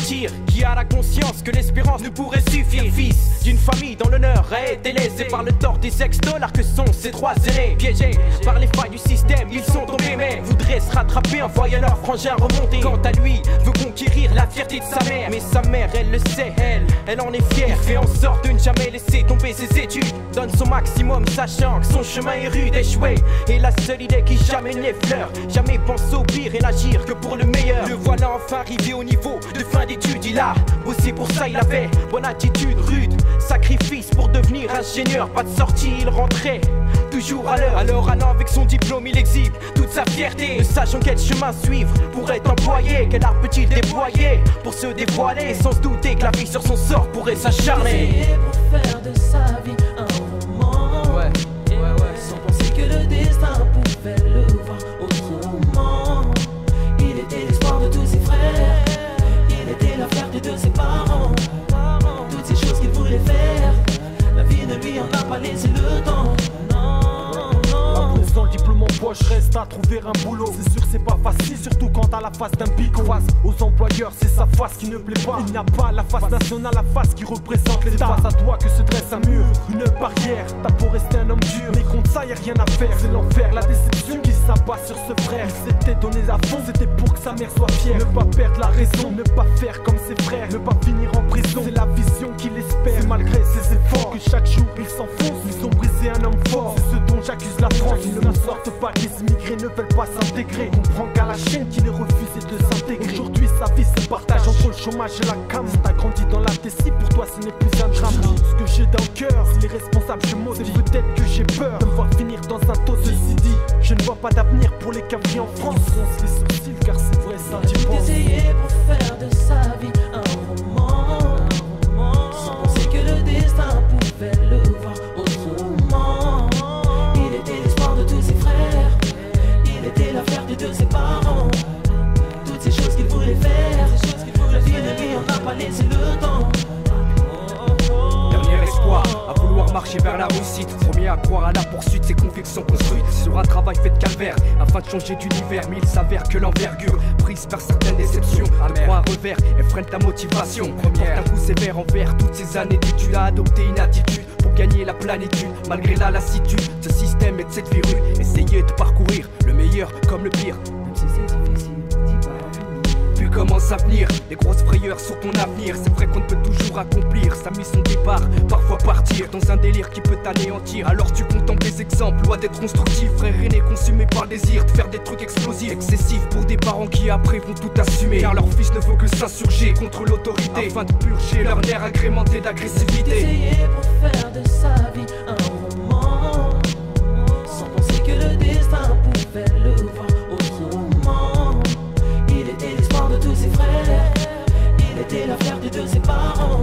martyr qui a la conscience que l'espérance ne pourrait suffire. Fils d'une famille dont l'honneur a été lésé par le tort des ex-dollars que sont ses trois aînés. Piégés par les failles du système, ils sont tombés mais voudraient se rattraper en voyant leur frangin remonter. Quant à lui, veut conquérir la fierté de sa mère. Mais sa mère, elle le sait, elle en est fière. Il fait en sorte de ne jamais laisser tomber ses études. Donne son maximum, sachant que son chemin est rude, échoué. Et la seule idée qui jamais n'effleure, jamais pense au pire et n'agir que pour le meilleur. Le voilà enfin arrivé au niveau de fin d'études. Il a bossé pour ça, il avait bonne attitude, rude sacrifice pour devenir ingénieur. Pas de sortie, il rentrait toujours à l'heure. Alors allant avec son diplôme, il exhibe toute sa fierté. Ne sachant quel chemin suivre pour être employé. Quel art peut-il déployer pour se dévoiler, sans se douter que la vie sur son sort pourrait s'acharner. Pour faire de sa vie un roman, sans penser que le destin pouvait le voir autrement. Il était l'espoir de tous ses frères, il était la fierté de ses parents. Toutes ces choses qu'il voulait faire, la vie ne lui en a pas laissé le temps. Sans le diplôme en poche, reste à trouver un boulot. C'est sûr c'est pas facile, surtout quand t'as la face d'un bigot. Face aux employeurs, c'est sa face qui ne plaît pas. Il n'y a pas la face nationale, la face qui représente l'État. C'est face à toi que se dresse un mur, une barrière. T'as beau rester un homme dur, mais contre ça y a rien à faire. C'est l'enfer, la déception qui s'abat sur ce frère. Il s'était donné à fond, c'était pour que sa mère soit fière. Ne pas perdre la raison, ne pas faire comme ses frères, ne pas finir en prison. C'est la vision qu'il espère, c'est malgré ses efforts que chaque jour il s'enfonce. Ils ont brisé un homme fort, c'est ce dont j'accuse la France. Ils ne sortent pas, que les immigrés ne veulent pas s'intégrer. Comprends qu'à la chaîne qu'il est refusé de s'intégrer. Aujourd'hui sa vie se partage entre le chômage et la cam. Si t'as grandi dans la Tessie, pour toi ce n'est plus un drame. Ce que j'ai dans le cœur, c'est les responsables je m'ose. C'est peut-être que j'ai peur de me voir finir dans un taux. Ceci dit, je ne vois pas d'avenir pour les cavaliers en France. On se les sourcils car c'est vrai ça tu penses. Essayé pour faire de sa vie un roman, sans penser que le destin pouvait le voir autrement. Il était l'espoir de tous ses frères, il était la fierté de ses parents. Toutes ces choses qu'il voulait faire, la vie ne lui en a pas laissé le temps. Dernier espoir, à vouloir marcher vers la réussite. Premier à croire à la poursuite, ses convictions construites sur un travail fait de calvaire, afin de changer d'univers. Mais il s'avère que l'envergure, prise par certaines déceptions, à trois revers, elle freine ta motivation. Première, un coup sévère envers toutes ces années d'études, à adopter une attitude pour gagner la plénitude, malgré la lassitude de ce système et de cette verrue. Essayer de parcourir le meilleur comme le pire, même si c'est difficile d'y parvenir. Puis commence à venir les grosses frayeurs sur ton avenir. C'est vrai qu'on ne peut toujours accomplir sa mission de départ, parfois partir dans un délire qui peut t'anéantir. Alors tu contemples les exemples, loin d'être constructif. Frère aîné consumé par le désir de faire des trucs explosifs, excessifs pour des parents qui après vont tout assumer. Car leur fils ne veut que s'insurger contre l'autorité, afin de purger leur nerf agrémenté d'agressivité. Essayé pour faire de sa vie un roman, sans penser que le destin pouvait le voir autrement. Il était l'espoir de tous ses frères, il était la fierté de ses parents.